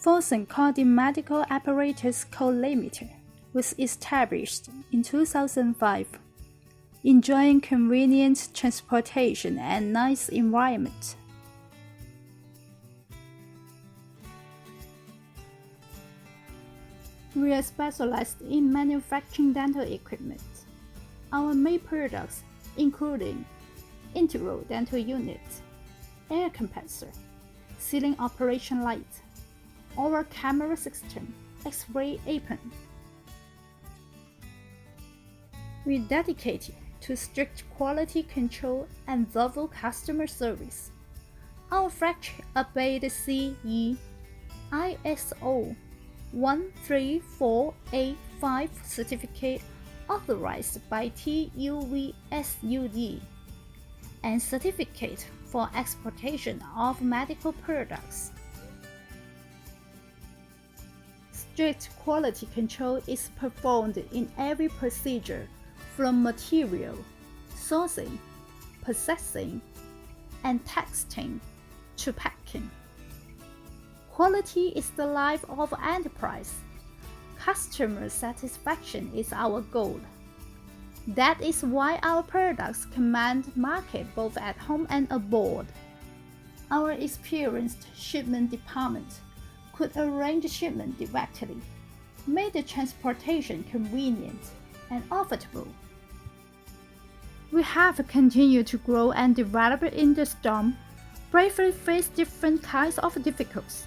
Foshan Coredeep Medical Apparatus Co. Limited was established in 2005, enjoying convenient transportation and nice environment. We are specialized in manufacturing dental equipment. Our main products including integral dental unit, air compressor, ceiling operation light, oral camera system, X-ray apron. We are dedicated to strict quality control and thorough customer service. Our factory obeys CE, ISO 13485 certificate authorized by TÜV-SÜD and certificate for exportation of medical products. Strict quality control is performed in every procedure from material, sourcing, processing, and testing to packing. Quality is the life of enterprise. Customer satisfaction is our goal. That is why our products command market both at home and abroad. Our experienced shipment department could arrange shipment directly, make the transportation convenient and affordable. We have continued to grow and develop in the storm, bravely face different kinds of difficulties,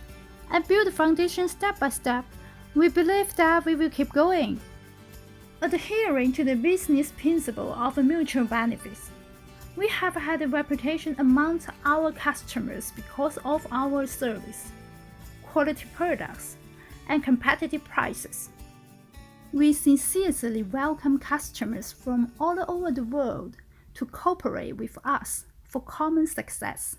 and build the foundation step by step. We believe that we will keep going, adhering to the business principle of mutual benefits. We have had a reputation amongst our customers because of our service, quality products, and competitive prices. We sincerely welcome customers from all over the world to cooperate with us for common success.